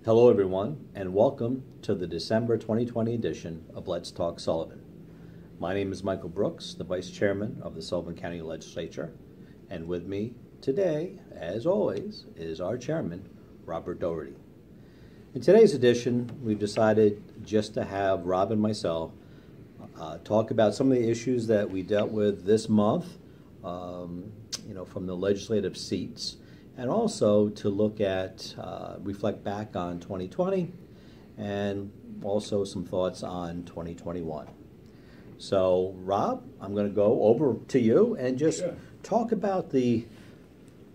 Hello, everyone, and welcome to the December 2020 edition of Let's Talk Sullivan. My name is Michael Brooks, the Vice Chairman of the Sullivan County Legislature, and with me today, as always, is our Chairman, Robert Doherty. In today's edition, we've decided just to have Rob and myself talk about some of the issues that we dealt with this month, from the legislative seats, and also to look at, reflect back on 2020, and also some thoughts on 2021. So, Rob, I'm going to go over to you and just talk about the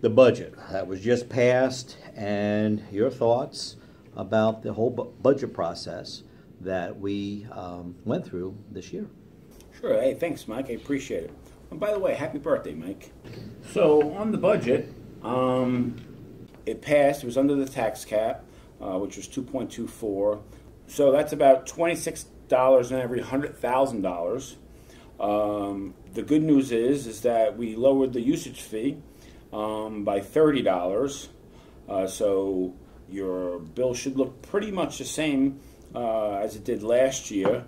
budget that was just passed and your thoughts about the whole budget process that we went through this year. Sure. Hey, thanks, Mike. I appreciate it. And by the way, happy birthday, Mike. So on the budget, it passed. It was under the tax cap, which was 2.24. So that's about $26 on every $100,000. The good news is that we lowered the usage fee by $30. So your bill should look pretty much the same as it did last year.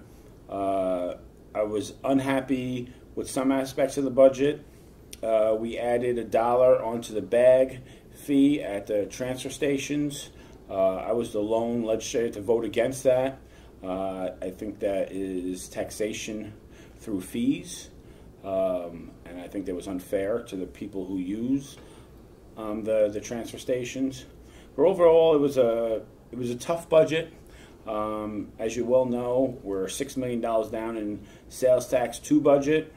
I was unhappy with some aspects of the budget. We added $1 onto the bag fee at the transfer stations. I was the lone legislator to vote against that. I think that is taxation through fees, and I think that was unfair to the people who use the transfer stations. But overall, it was a tough budget. As you well know, we're $6 million down in sales tax to budget.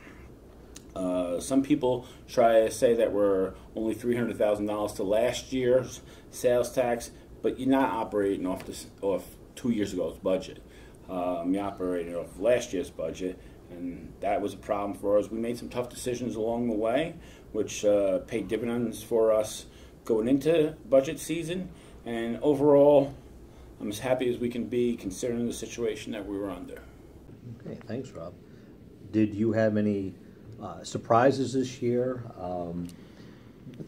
Some people try to say that we're only $300,000 to last year's sales tax, but you're not operating off 2 years ago's budget. You're operating off last year's budget, and that was a problem for us. We made some tough decisions along the way, which paid dividends for us going into budget season, and overall, I'm as happy as we can be considering the situation that we were under. Okay, thanks, Rob. Did you have any surprises this year?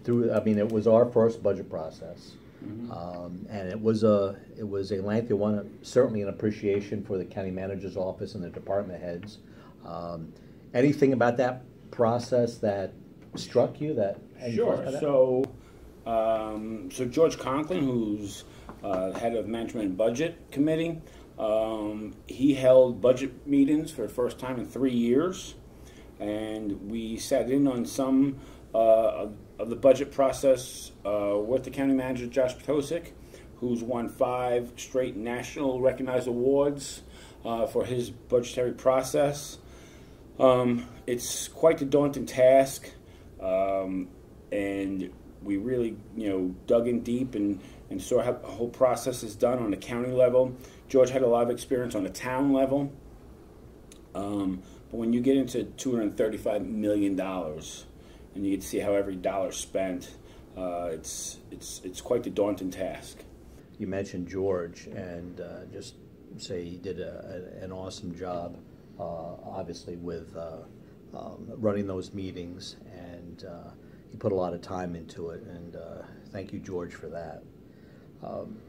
It was our first budget process, and it was a lengthy one. Certainly, an appreciation for the county manager's office and the department heads. Anything about that process that struck you? Sure. So George Conklin, who's head of Management and Budget Committee, he held budget meetings for the first time in 3 years. And we sat in on some of the budget process with the county manager, Josh Potosik, who's won 5 straight national recognized awards for his budgetary process. It's quite the daunting task, and we really, dug in deep and saw how the whole process is done on the county level. George had a lot of experience on the town level. But when you get into $235 million, and you get to see how every dollar spent, it's quite the daunting task. You mentioned George, and just say he did an awesome job, obviously, with running those meetings, and he put a lot of time into it, and thank you, George, for that.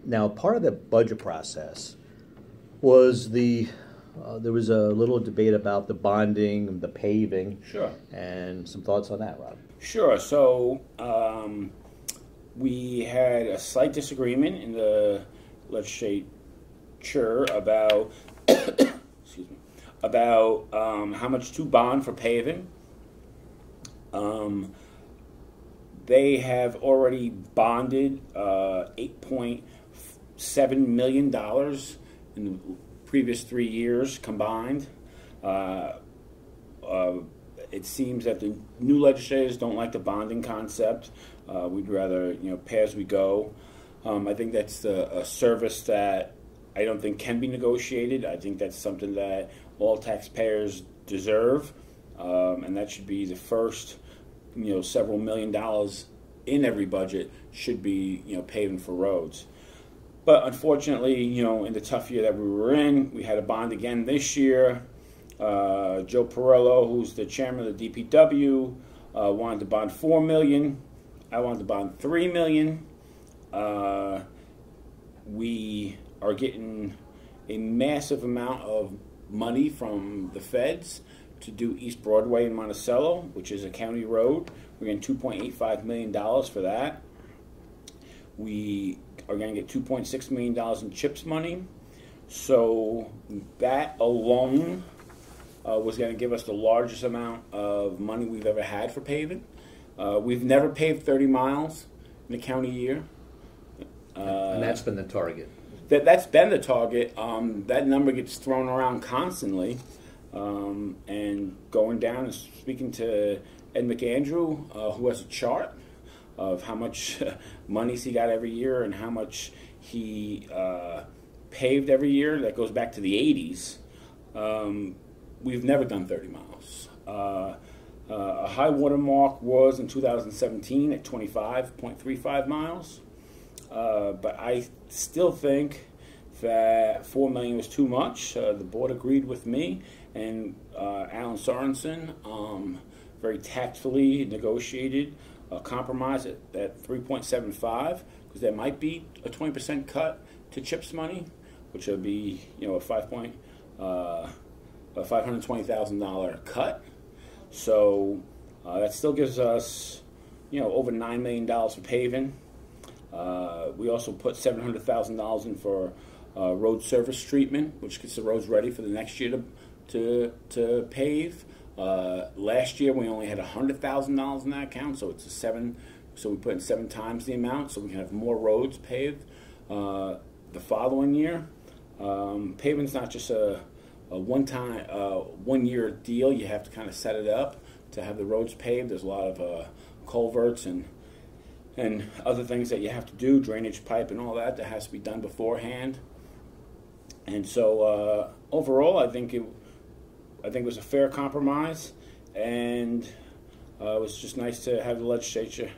Now, part of the budget process was there was a little debate about the bonding, the paving. Sure. And some thoughts on that, Rob? Sure. So we had a slight disagreement in the legislature about how much to bond for paving. They have already bonded $8.7 million in the previous 3 years combined. It seems that the new legislators don't like the bonding concept. We'd rather, pay as we go. I think that's a service that I don't think can be negotiated. I think that's something that all taxpayers deserve, and that should be the first, several $1 million in every budget should be, paving for roads. But unfortunately, in the tough year that we were in, we had to bond again this year. Joe Perillo, who's the chairman of the DPW, wanted to bond $4 million. I wanted to bond $3 million. We getting a massive amount of money from the feds to do East Broadway in Monticello, which is a county road. We're getting $2.85 million for that. We are going to get $2.6 million in CHIPS money. So that alone was going to give us the largest amount of money we've ever had for paving. We've never paved 30 miles in a county year. And that's been the target. That's been the target. That number gets thrown around constantly. And going down and speaking to Ed McAndrew, who has a chart of how much monies he got every year and how much he paved every year. That goes back to the 80s. We've never done 30 miles. A high water mark was in 2017 at 25.35 miles. But I still think that $4 million was too much. The board agreed with me, and Alan Sorensen very tactfully negotiated a compromise at 3.75, because there might be a 20% cut to CHIPS money, which would be a $520,000 cut. So that still gives us over $9 million for paving. We also put $700,000 in for road surface treatment, which gets the roads ready for the next year to pave. Last year we only had $100,000 in that account, so it's so we put in 7 times the amount, so we can have more roads paved the following year. Paving's not just a one-year deal. You have to kind of set it up to have the roads paved. There's a lot of culverts and other things that you have to do, drainage pipe and all that has to be done beforehand. And so overall, I think it was a fair compromise, and it was just nice to have the legislature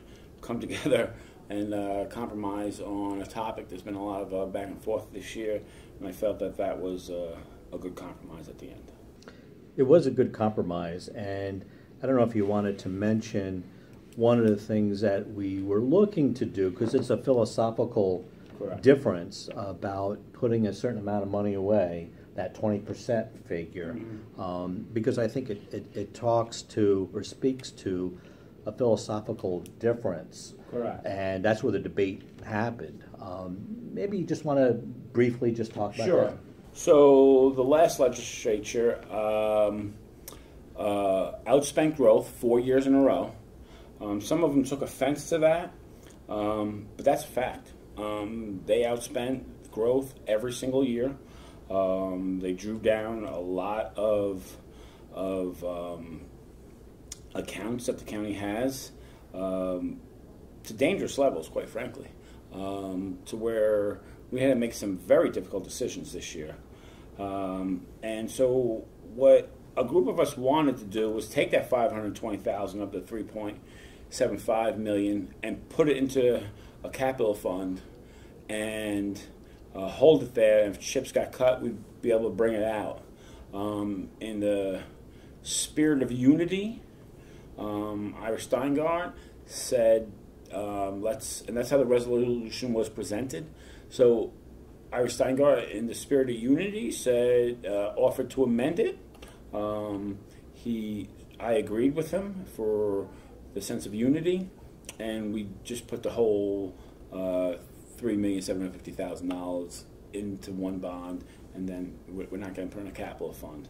come together and compromise on a topic. There's been a lot of back and forth this year, and I felt that was a good compromise at the end. It was a good compromise, and I don't know if you wanted to mention one of the things that we were looking to do, because it's a philosophical Correct. difference about putting a certain amount of money away, that 20% figure, because I think it talks to or speaks to a philosophical difference. Correct. And that's where the debate happened. Maybe you just want to briefly just talk about Sure. that. So the last legislature outspent growth 4 years in a row. Some of them took offense to that, but that's a fact. They outspent growth every single year. They drew down a lot of accounts that the county has to dangerous levels, quite frankly, to where we had to make some very difficult decisions this year. And so what a group of us wanted to do was take that $520,000 up to $3.75 million and put it into a capital fund and hold it there. And if chips got cut, we'd be able to bring it out. In the spirit of unity, Ira Steingart said, and that's how the resolution was presented. So Ira Steingart, in the spirit of unity, said, offered to amend it. I agreed with him for the sense of unity, and we just put the whole $3,750,000 into one bond, and then we're not going to put in a capital fund.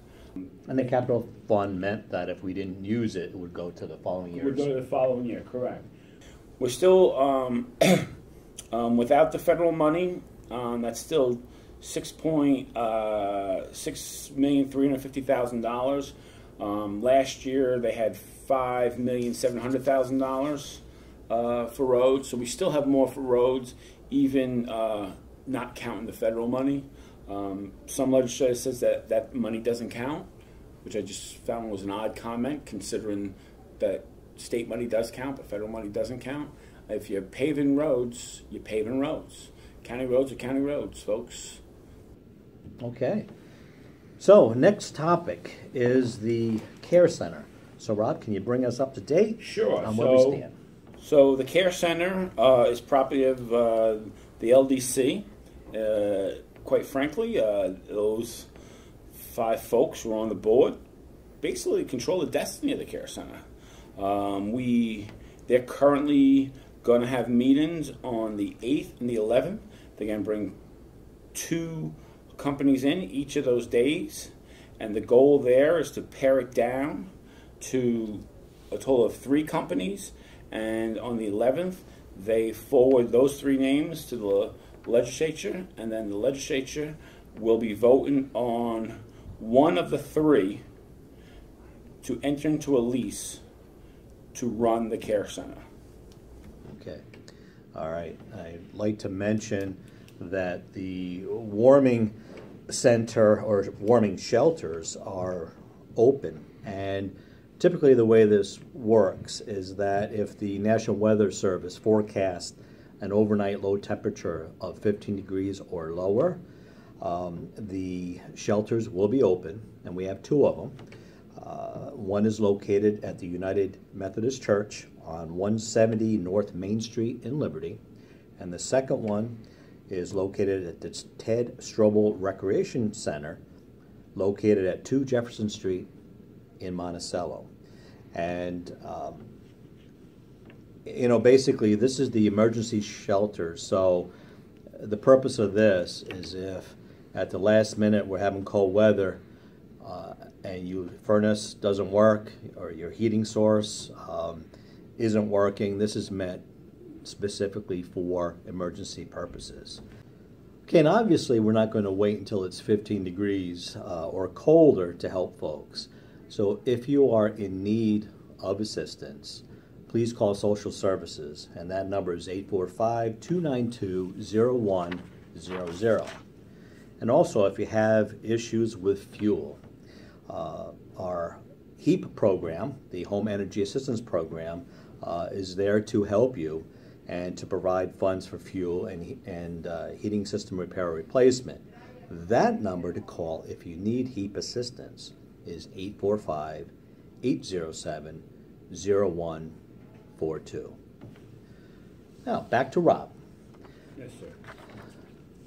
And the capital fund meant that if we didn't use it, it would go to the following years. It would go to the following year, correct. We're still, without the federal money, that's still $6,350,000. Last year they had $5,700,000 for roads, so we still have more for roads, even not counting the federal money. Some legislature says that money doesn't count, which I just found was an odd comment, considering that state money does count, but federal money doesn't count. If you're paving roads, you're paving roads. County roads are county roads, folks. Okay. So next topic is the care center. So Rob, can you bring us up to date on where we stand? So the care center is property of the LDC. quite frankly, those 5 folks who are on the board basically control the destiny of the care center. They're currently going to have meetings on the 8th and the 11th. They're going to bring 2 companies in each of those days, and the goal there is to pare it down to a total of 3 companies. And on the 11th, they forward those 3 names to the legislature, and then the legislature will be voting on one of the 3 to enter into a lease to run the care center. Okay. All right. I'd like to mention that the warming center or warming shelters are open, and typically the way this works is that if the National Weather Service forecasts an overnight low temperature of 15 degrees or lower, the shelters will be open, and we have 2 of them. One is located at the United Methodist Church on 170 North Main Street in Liberty, and the second one is located at the Ted Stroebele Recreation Center, located at 2 Jefferson Street in Monticello. And basically this is the emergency shelter. So the purpose of this is if at the last minute we're having cold weather and your furnace doesn't work or your heating source isn't working, this is meant specifically for emergency purposes. Okay, and obviously we're not going to wait until it's 15 degrees or colder to help folks. So if you are in need of assistance, please call social services, and that number is 845-292-0100. And also, if you have issues with fuel, our HEAP program, the Home Energy Assistance Program, is there to help you and to provide funds for fuel and heating system repair or replacement. That number to call if you need HEAP assistance is 845-807-0142. Now, back to Rob. Yes, sir.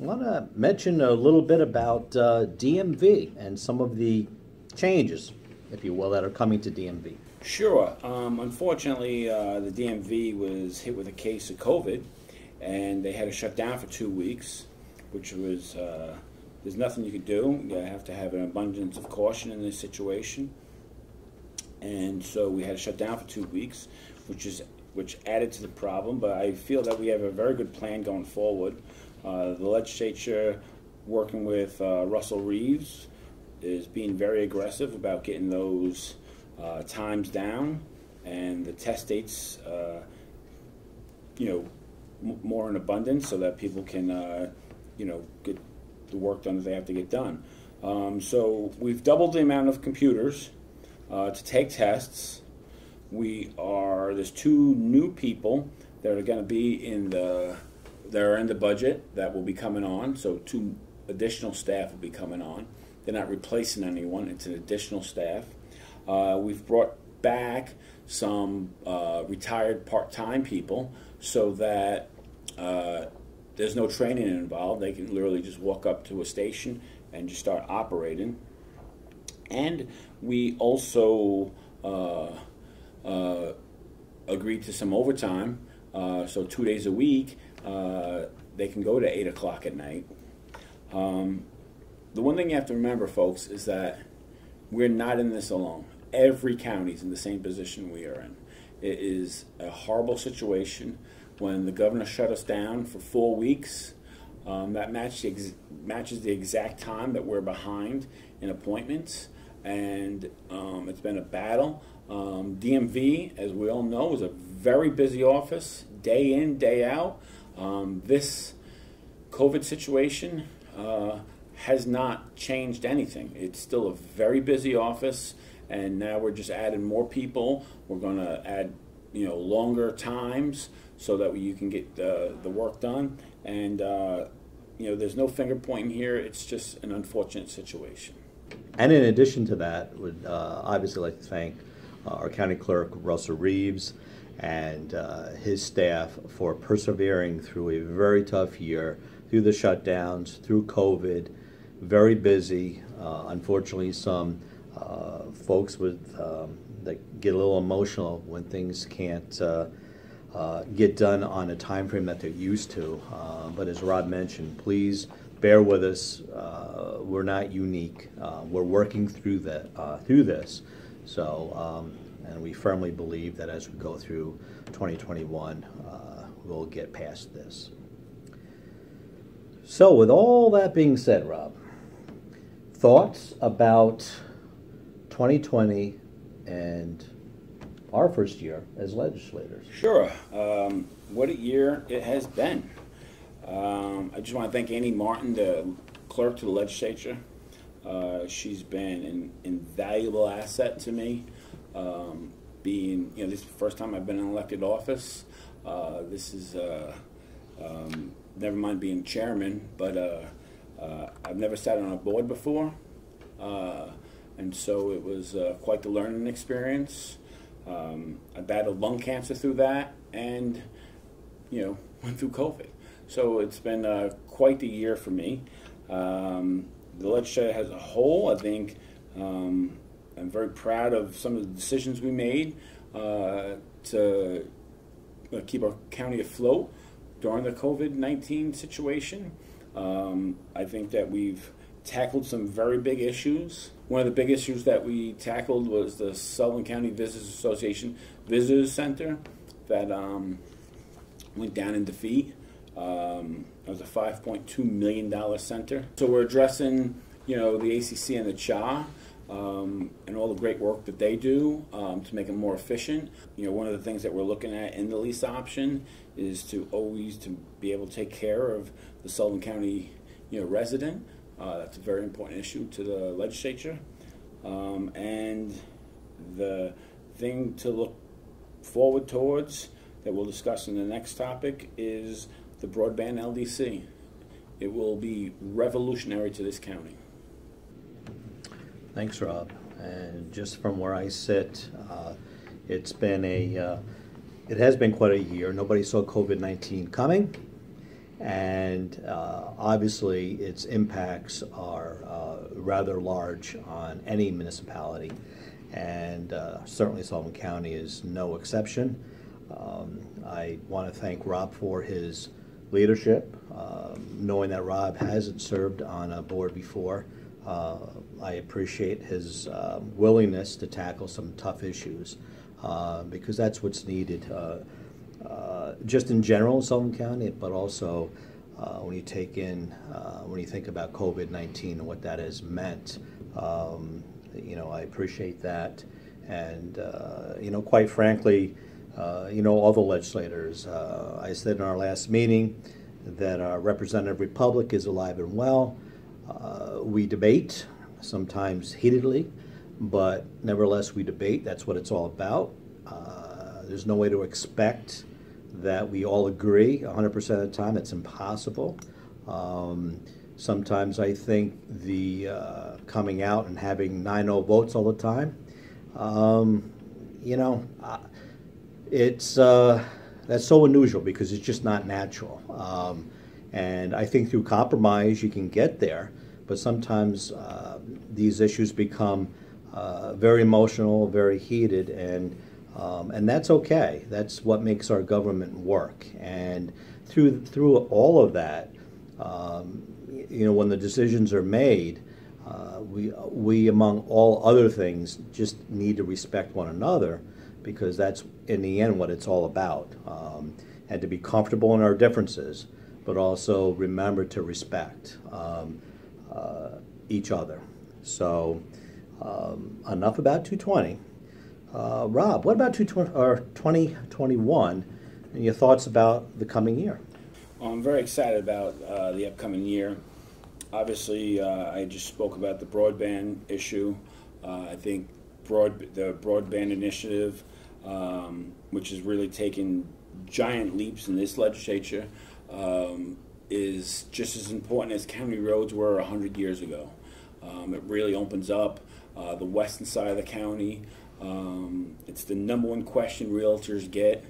I want to mention a little bit about DMV and some of the changes, if you will, that are coming to DMV. Sure. Unfortunately, the DMV was hit with a case of COVID, and they had to shut down for 2 weeks, which was, there's nothing you could do. You have to have an abundance of caution in this situation. And so we had to shut down for 2 weeks, which added to the problem. But I feel that we have a very good plan going forward. The legislature, working with Russell Reeves, is being very aggressive about getting those times down and the test dates, more in abundance, so that people can, get the work done that they have to get done. So we've doubled the amount of computers to take tests. There's 2 new people that are going to be that are in the budget that will be coming on. So 2 additional staff will be coming on. They're not replacing anyone. It's an additional staff. We've brought back some retired part-time people so that there's no training involved. They can literally just walk up to a station and just start operating. And we also agreed to some overtime. So 2 days a week, they can go to 8 o'clock at night. The one thing you have to remember, folks, is that we're not in this alone. Every county is in the same position we are in. It is a horrible situation. When the governor shut us down for 4 weeks, that matches the exact time that we're behind in appointments, and it's been a battle. DMV, as we all know, is a very busy office, day in, day out. This COVID situation has not changed anything. It's still a very busy office, and now we're just adding more people. We're going to add, longer times so that you can get the work done. And there's no finger pointing here. It's just an unfortunate situation. And in addition to that, would obviously like to thank our county clerk, Russell Reeves, and his staff for persevering through a very tough year through the shutdowns, through COVID, very busy. Unfortunately, some folks with that get a little emotional when things can't get done on a time frame that they're used to. But as Rob mentioned, please bear with us. We're not unique. We're working through this. So, and we firmly believe that as we go through 2021, we'll get past this. So, with all that being said, Rob, thoughts about 2020 and our first year as legislators? Sure. What a year it has been. I just want to thank Annie Martin, the clerk to the legislature. She's been an invaluable asset to me. Being, this is the first time I've been in elected office. This is, never mind being chairman, but I've never sat on a board before. And so it was quite the learning experience. I battled lung cancer through that and, went through COVID. So it's been quite the year for me. The legislature as a whole, I think, I'm very proud of some of the decisions we made to keep our county afloat during the COVID-19 situation. I think that we've tackled some very big issues. One of the big issues that we tackled was the Sullivan County Visitors Association Visitors Center that went down in defeat. It was a $5.2 million center. So we're addressing, the ACC and the CHA and all the great work that they do to make them more efficient. One of the things that we're looking at in the lease option is to always be able to take care of the Sullivan County, resident. That's a very important issue to the legislature. And the thing to look forward towards that we'll discuss in the next topic is the broadband LDC. It will be revolutionary to this county. Thanks, Rob. And just from where I sit, it's been it has been quite a year. Nobody saw COVID-19 coming, and obviously its impacts are rather large on any municipality, and certainly Sullivan County is no exception. I want to thank Rob for his leadership. Knowing that Rob hasn't served on a board before, I appreciate his willingness to tackle some tough issues because that's what's needed just in general in Sullivan County, but also when you think about COVID-19 and what that has meant. I appreciate that, and quite frankly, all the legislators. I said in our last meeting that our representative republic is alive and well. We debate, sometimes heatedly, but nevertheless we debate. That's what it's all about. There's no way to expect that we all agree 100% of the time. It's impossible. Sometimes I think the coming out and having 9-0 votes all the time, that's so unusual because it's just not natural. And I think through compromise you can get there, but sometimes these issues become very emotional, very heated, and that's okay. That's what makes our government work. And through all of that, when the decisions are made, we among all other things just need to respect one another, because that's in the end what it's all about, and to be comfortable in our differences, but also remember to respect each other. So enough about 220. Rob, what about 2021 and your thoughts about the coming year? Well, I'm very excited about the upcoming year. Obviously, I just spoke about the broadband issue. I think the broadband initiative, which has really taken giant leaps in this legislature, is just as important as county roads were 100 years ago. It really opens up the western side of the county. It's the number one question realtors get,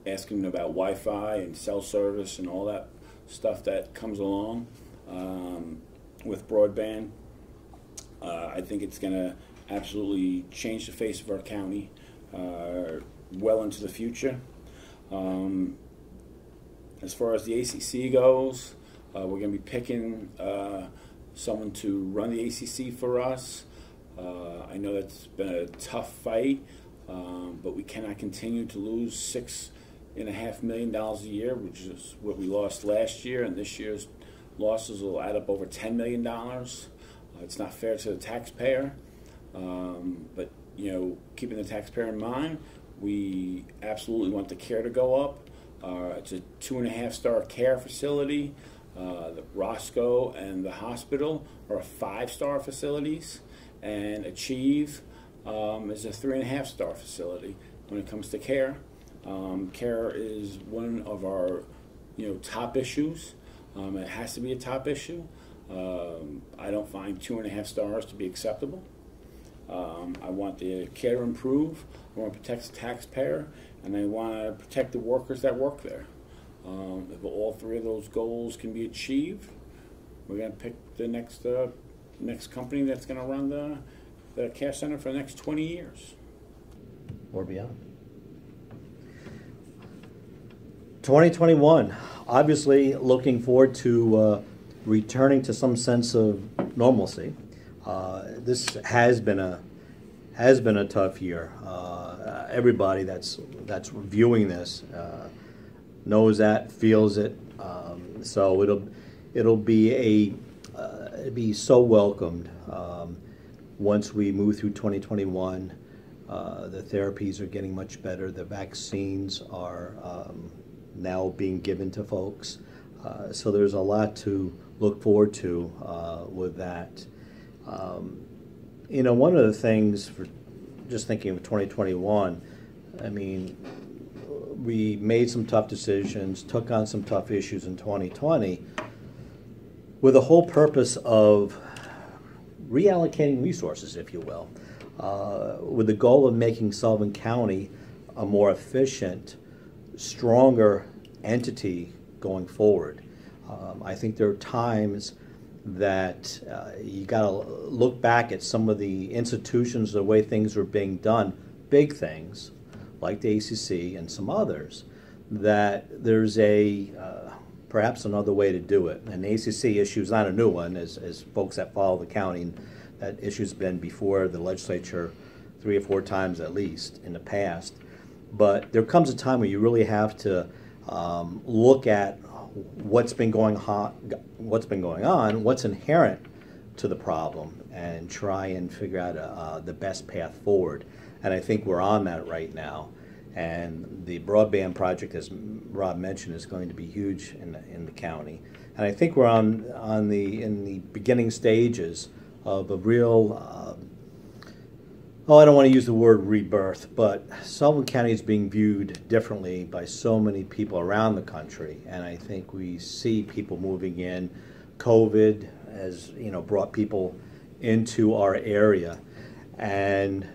asking about Wi-Fi and cell service and all that stuff that comes along with broadband. I think it's going to absolutely change the face of our county well into the future. As far as the ACC goes, we're going to be picking someone to run the ACC for us. I know that's been a tough fight, but we cannot continue to lose $6.5 million a year, which is what we lost last year, and this year's losses will add up over $10 million. It's not fair to the taxpayer, but keeping the taxpayer in mind, we absolutely want the care to go up. It's a 2.5-star care facility. The Roscoe and the hospital are 5-star facilities, and Achieve is a 3.5-star facility when it comes to care. Care is one of our top issues. It has to be a top issue. I don't find 2.5 stars to be acceptable. I want the care to improve. I want to protect the taxpayer, and I want to protect the workers that work there. If all three of those goals can be achieved, we're going to pick the next company that's going to run the care center for the next 20 years. Or beyond. 2021, obviously looking forward to returning to some sense of normalcy. This has been a tough year. Everybody that's viewing this knows that, feels it. So it'll be be so welcomed once we move through 2021. The therapies are getting much better. The vaccines are now being given to folks. So there's a lot to look forward to with that. One of the things, for just thinking of 2021, I mean, we made some tough decisions, took on some tough issues in 2020 with the whole purpose of reallocating resources, if you will, with the goal of making Sullivan County a more efficient, stronger entity going forward. I think there are times that you got to look back at some of the institutions, the way things are being done, big things like the ACC and some others, that there's perhaps another way to do it. And the ACC issue is not a new one, as folks that follow the county. That issue's been before the legislature 3 or 4 times at least in the past. But there comes a time where you really have to look at what's been going on, what's inherent to the problem, and try and figure out the best path forward. And I think we're on that right now. And the broadband project, as Rob mentioned, is going to be huge in the county. And I think we're in the beginning stages of a real, I don't want to use the word rebirth, but Sullivan County is being viewed differently by so many people around the country. And I think we see people moving in. COVID has, brought people into our area. And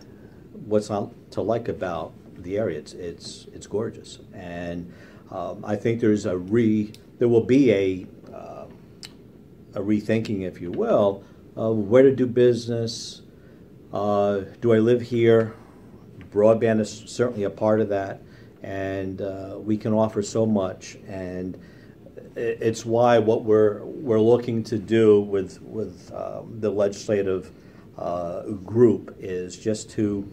what's not to like about the area? It's gorgeous. And I think there will be a rethinking, if you will, of where to do business. Do I live here? Broadband is certainly a part of that, and we can offer so much. And it's why what we're looking to do with the legislative group is just to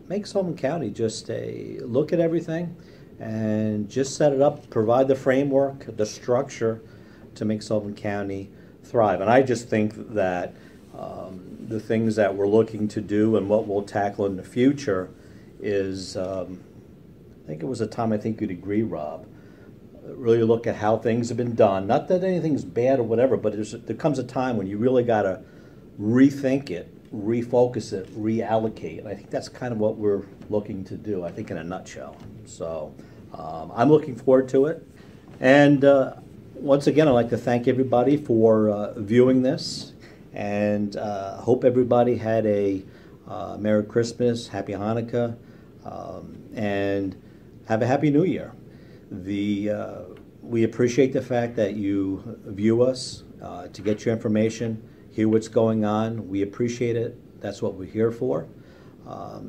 make Sullivan County just look at everything and just set it up, provide the framework, the structure to make Sullivan County thrive. And I just think that the things that we're looking to do and what we'll tackle in the future is, I think it was a time, I think you'd agree, Rob, really look at how things have been done. Not that anything's bad or whatever, but there comes a time when you really got to rethink it, refocus it, reallocate. And I think that's kind of what we're looking to do, I think, in a nutshell. So I'm looking forward to it. And once again, I'd like to thank everybody for viewing this. And hope everybody had a Merry Christmas, Happy Hanukkah, and have a Happy New Year. We appreciate the fact that you view us to get your information, hear what's going on. We appreciate it. That's what we're here for.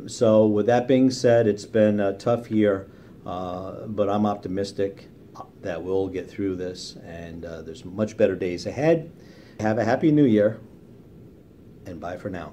So with that being said, it's been a tough year, but I'm optimistic that we'll get through this, and there's much better days ahead. Have a happy new year, and bye for now.